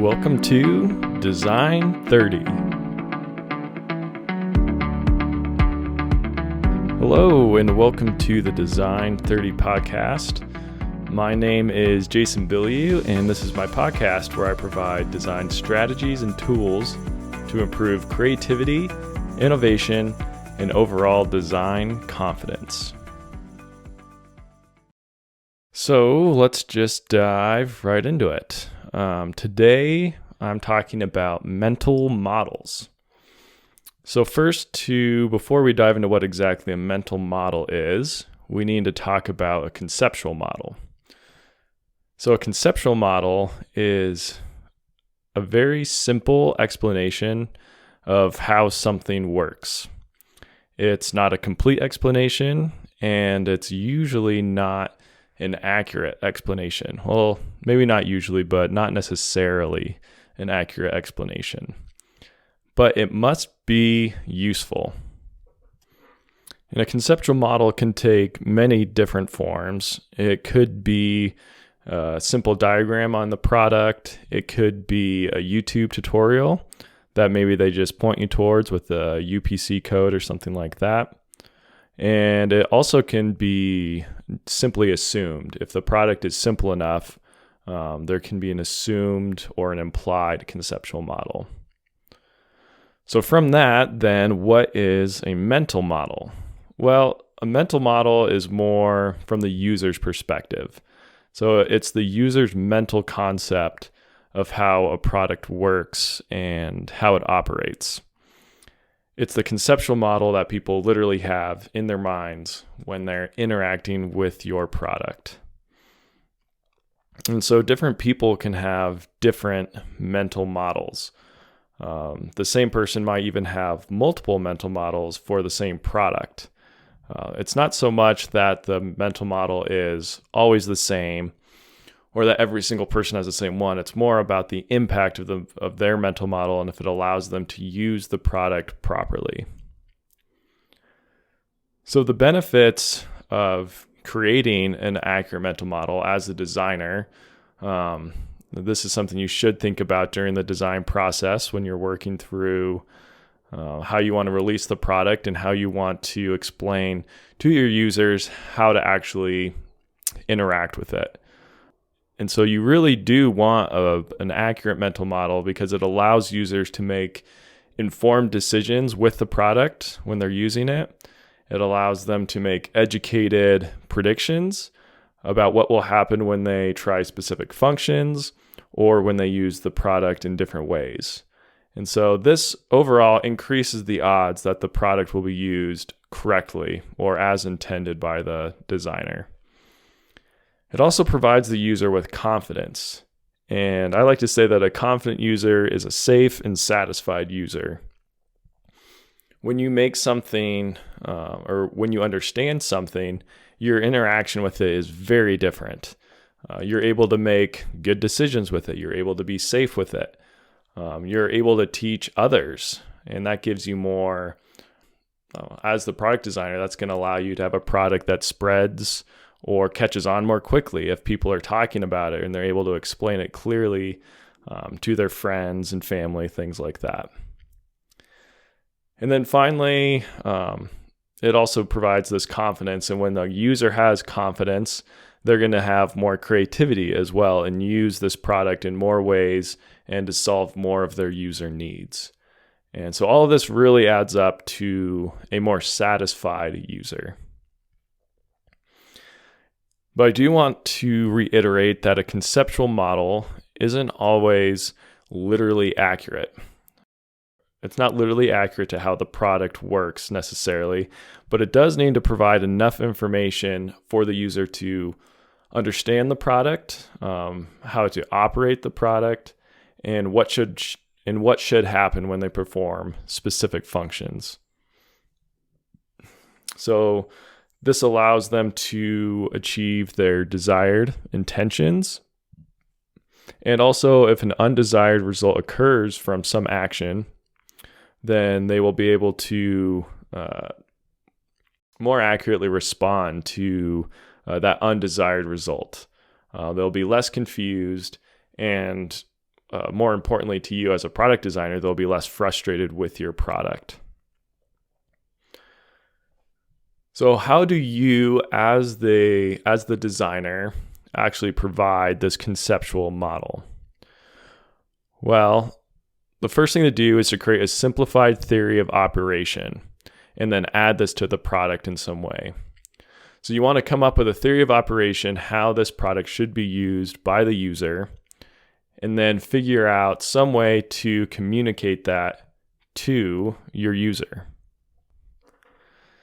welcome to Design30. Hello, and welcome to the Design30 Podcast. My name is Jason Bilyeu, and this is my podcast where I provide design strategies and tools to improve creativity, innovation, and overall design confidence. So let's just dive right into it. Today, I'm talking about mental models. So before we dive into what exactly a mental model is, we need to talk about a conceptual model. So a conceptual model is a very simple explanation of how something works. It's not a complete explanation, and it's usually not an accurate explanation. Well, maybe not usually, but not necessarily an accurate explanation. But it must be useful. And a conceptual model can take many different forms. It could be a simple diagram on the product. It could be a YouTube tutorial that maybe they just point you towards with a UPC code or something like that. And it also can be simply assumed. If the product is simple enough, there can be an assumed or an implied conceptual model. So from that, then, what is a mental model? Well, a mental model is more from the user's perspective. So it's the user's mental concept of how a product works and how it operates. It's the conceptual model that people literally have in their minds when they're interacting with your product. And so different people can have different mental models. The same person might even have multiple mental models for the same product. It's not so much that the mental model is always the same or that every single person has the same one. It's more about the impact of their mental model and if it allows them to use the product properly. So the benefits of creating an accurate mental model as a designer, this is something you should think about during the design process when you're working through how you want to release the product and how you want to explain to your users how to actually interact with it. And so you really do want an accurate mental model because it allows users to make informed decisions with the product when they're using it. It allows them to make educated predictions about what will happen when they try specific functions or when they use the product in different ways. And so this overall increases the odds that the product will be used correctly or as intended by the designer. It also provides the user with confidence. And I like to say that a confident user is a safe and satisfied user. When you make something or when you understand something, your interaction with it is very different. You're able to make good decisions with it. You're able to be safe with it. You're able to teach others. And that gives you more, as the product designer, that's going to allow you to have a product that spreads or catches on more quickly if people are talking about it and they're able to explain it clearly to their friends and family, things like that. And then finally, it also provides this confidence. And when the user has confidence, they're going to have more creativity as well and use this product in more ways and to solve more of their user needs. And so all of this really adds up to a more satisfied user. But I do want to reiterate that a conceptual model isn't always literally accurate. It's not literally accurate to how the product works necessarily, but it does need to provide enough information for the user to understand the product, how to operate the product, and what should happen when they perform specific functions. So this allows them to achieve their desired intentions. And also, if an undesired result occurs from some action, then they will be able to more accurately respond to that undesired result. They'll be less confused, and more importantly to you as a product designer, they'll be less frustrated with your product. So how do you, as the designer, actually provide this conceptual model? Well, the first thing to do is to create a simplified theory of operation and then add this to the product in some way. So you want to come up with a theory of operation, how this product should be used by the user, and then figure out some way to communicate that to your user.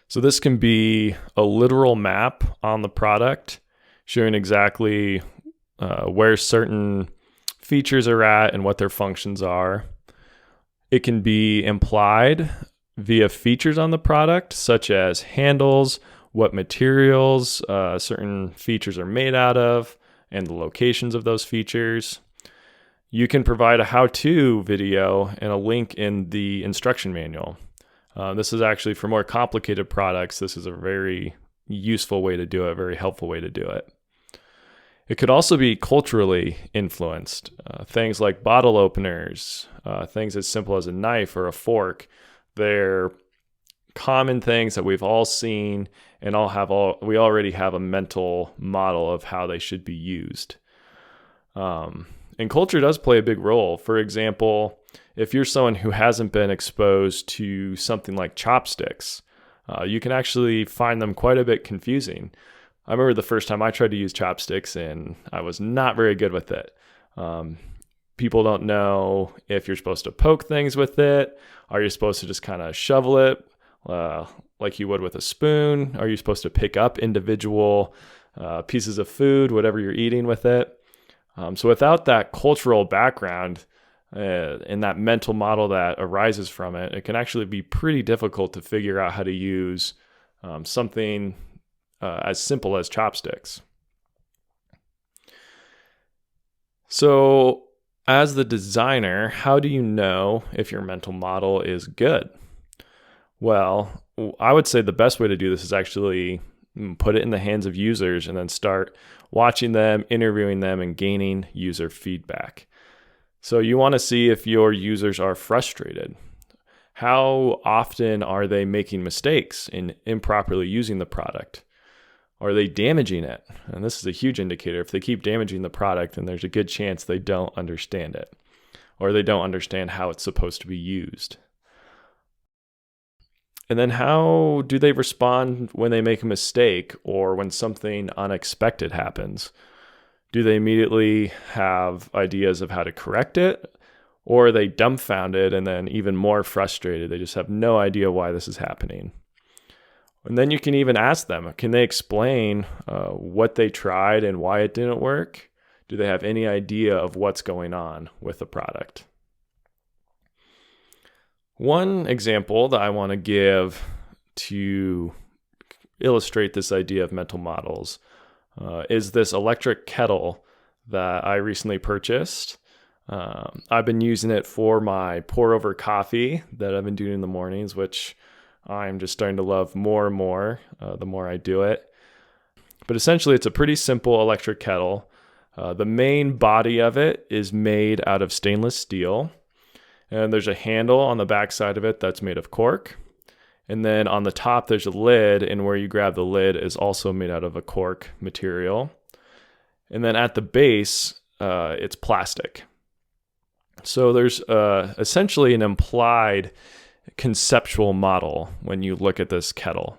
So this can be a literal map on the product showing exactly where certain features are at and what their functions are. It can be implied via features on the product, such as handles, what materials certain features are made out of, and the locations of those features. You can provide a how-to video and a link in the instruction manual. This is actually for more complicated products. This is a very useful way to do it, a very helpful way to do it. It could also be culturally influenced. Things like bottle openers, things as simple as a knife or a fork. They're common things that we've all seen and we already have a mental model of how they should be used. And culture does play a big role. For example, if you're someone who hasn't been exposed to something like chopsticks, you can actually find them quite a bit confusing. I remember the first time I tried to use chopsticks and I was not very good with it. People don't know if you're supposed to poke things with it. Are you supposed to just kind of shovel it like you would with a spoon? Are you supposed to pick up individual pieces of food, whatever you're eating with it? So without that cultural background and that mental model that arises from it, it can actually be pretty difficult to figure out how to use something as simple as chopsticks. So as the designer, how do you know if your mental model is good? Well, I would say the best way to do this is actually put it in the hands of users and then start watching them, interviewing them, and gaining user feedback. So you want to see if your users are frustrated. How often are they making mistakes in improperly using the product? Are they damaging it? And this is a huge indicator. If they keep damaging the product, then there's a good chance they don't understand it, or they don't understand how it's supposed to be used. And then how do they respond when they make a mistake or when something unexpected happens? Do they immediately have ideas of how to correct it? Or are they dumbfounded and then even more frustrated? They just have no idea why this is happening. And then you can even ask them, can they explain what they tried and why it didn't work? Do they have any idea of what's going on with the product? One example that I want to give to illustrate this idea of mental models is this electric kettle that I recently purchased. I've been using it for my pour over coffee that I've been doing in the mornings, which I'm just starting to love more and more the more I do it. But essentially, it's a pretty simple electric kettle. The main body of it is made out of stainless steel. And there's a handle on the back side of it that's made of cork. And then on the top, there's a lid, and where you grab the lid is also made out of a cork material. And then at the base, it's plastic. So there's essentially an implied conceptual model when you look at this kettle.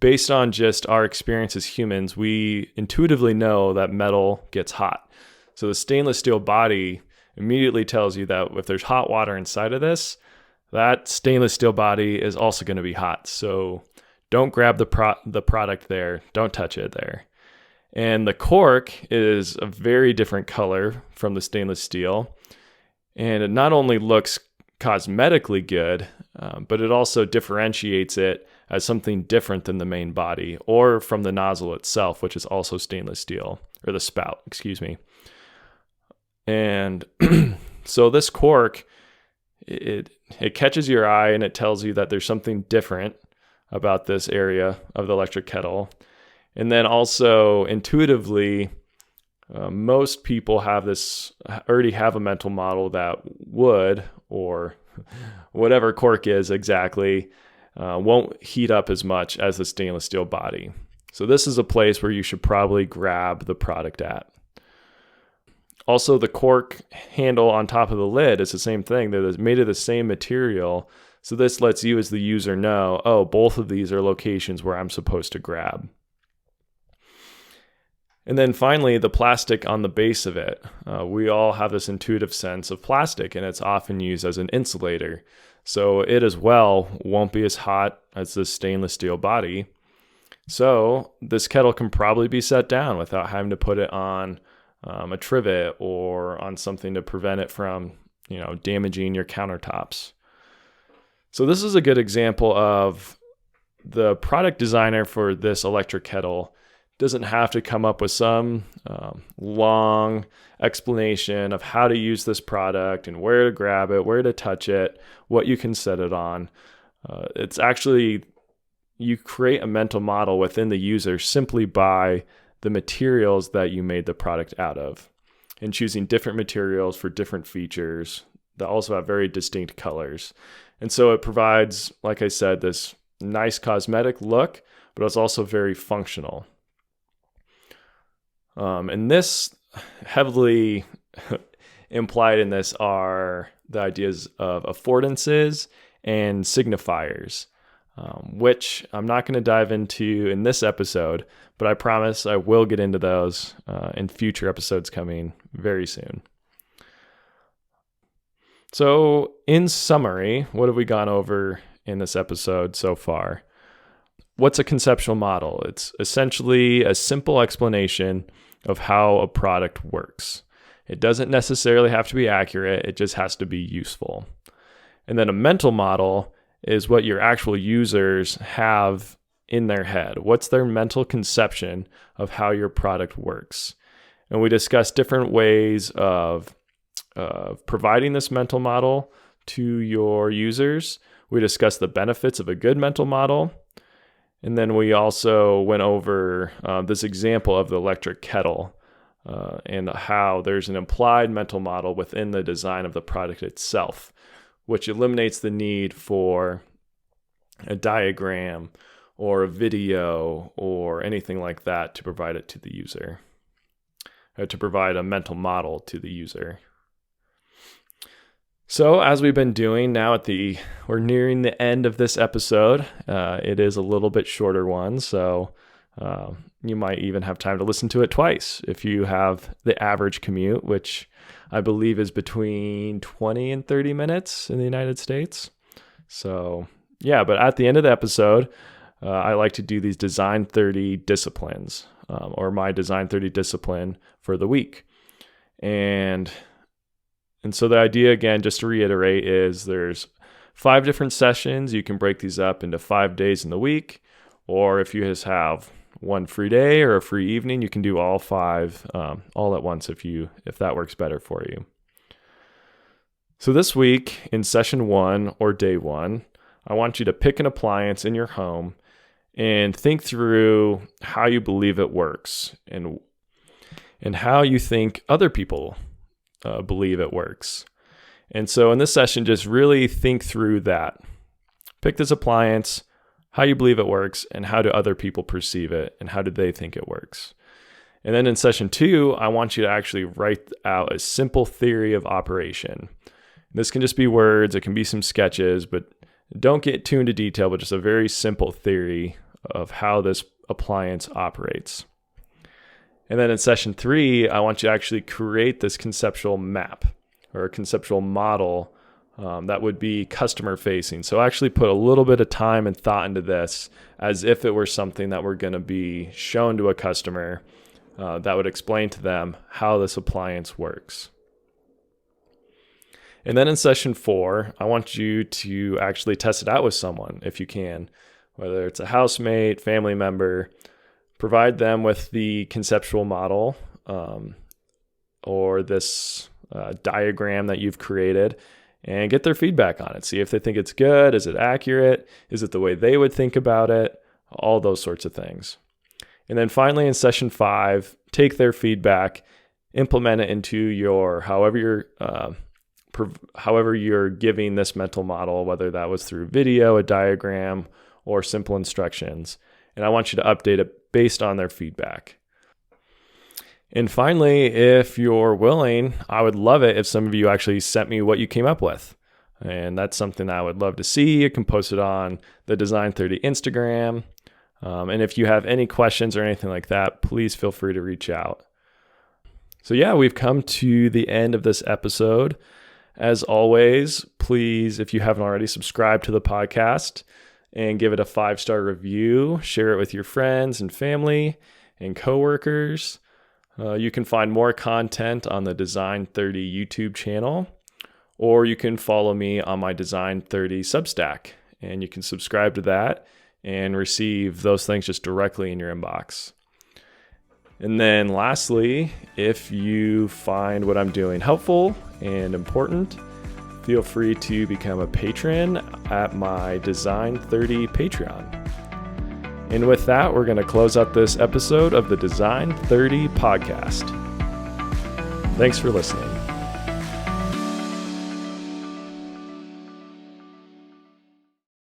Based on just our experience as humans, we intuitively know that metal gets hot. So the stainless steel body immediately tells you that if there's hot water inside of this, that stainless steel body is also going to be hot. So don't grab the product there. Don't touch it there. And the cork is a very different color from the stainless steel. And it not only looks cosmetically good, but it also differentiates it as something different than the main body or from the nozzle itself, which is also stainless steel, or the spout, excuse me. And so this cork, it catches your eye and it tells you that there's something different about this area of the electric kettle. And then also intuitively, Most people already have a mental model that wood or whatever cork is exactly won't heat up as much as the stainless steel body. So this is a place where you should probably grab the product at. Also, the cork handle on top of the lid is the same thing. They're made of the same material. So this lets you as the user know, oh, both of these are locations where I'm supposed to grab. And then finally, the plastic on the base of it. We all have this intuitive sense of plastic, and it's often used as an insulator. So it as well won't be as hot as the stainless steel body. So this kettle can probably be set down without having to put it on a trivet or on something to prevent it from, damaging your countertops. So this is a good example of the product designer for this electric kettle doesn't have to come up with some long explanation of how to use this product and where to grab it, where to touch it, what you can set it on. It's actually, you create a mental model within the user simply by the materials that you made the product out of, and choosing different materials for different features that also have very distinct colors. And so it provides, like I said, this nice cosmetic look, but it's also very functional. And this heavily implied in this are the ideas of affordances and signifiers, which I'm not going to dive into in this episode, but I promise I will get into those in future episodes coming very soon. So in summary, what have we gone over in this episode so far? What's a conceptual model? It's essentially a simple explanation of how a product works. It doesn't necessarily have to be accurate, it just has to be useful. And then a mental model is what your actual users have in their head. What's their mental conception of how your product works? And we discuss different ways of providing this mental model to your users. We discussed the benefits of a good mental model. And then we also went over this example of the electric kettle and how there's an implied mental model within the design of the product itself, which eliminates the need for a diagram or a video or anything like that to provide it to the user, or to provide a mental model to the user. So as we've been doing now we're nearing the end of this episode. It is a little bit shorter one, so you might even have time to listen to it twice if you have the average commute, which I believe is between 20 and 30 minutes in the United States. So yeah, but at the end of the episode, I like to do these Design30 disciplines, or my Design30 discipline for the week. And so the idea, again, just to reiterate, is there's 5 different sessions. You can break these up into 5 days in the week, or if you just have one free day or a free evening, you can do all 5 all at once if that works better for you. So this week in session 1 or day 1, I want you to pick an appliance in your home and think through how you believe it works and how you think other people believe it works. And so in this session, just really think through that. Pick this appliance, how you believe it works, and how do other people perceive it, and how do they think it works. And then in session 2, I want you to actually write out a simple theory of operation. This can just be words, it can be some sketches, but don't get too into detail, but just a very simple theory of how this appliance operates. And then in session 3, I want you to actually create this conceptual map or a conceptual model that would be customer facing. So actually put a little bit of time and thought into this as if it were something that we're going to be shown to a customer that would explain to them how this appliance works. And then in session 4, I want you to actually test it out with someone if you can, whether it's a housemate, family member. Provide them with the conceptual model or this diagram that you've created and get their feedback on it. See if they think it's good. Is it accurate? Is it the way they would think about it? All those sorts of things. And then finally in session 5, take their feedback implement it into your however you're giving this mental model, whether that was through video, a diagram, or simple instructions. And I want you to update it based on their feedback. And finally, if you're willing, I would love it if some of you actually sent me what you came up with. And that's something that I would love to see. You can post it on the Design30 Instagram. And if you have any questions or anything like that, please feel free to reach out. So yeah, we've come to the end of this episode. As always, please, if you haven't already, subscribe to the podcast and give it a 5-star review. Share it with your friends and family and coworkers. You can find more content on the Design30 YouTube channel, or you can follow me on my Design30 Substack, and you can subscribe to that and receive those things just directly in your inbox. And then lastly, if you find what I'm doing helpful and important, feel free to become a patron at my Design30 Patreon. And with that, we're going to close out this episode of the Design30 Podcast. Thanks for listening.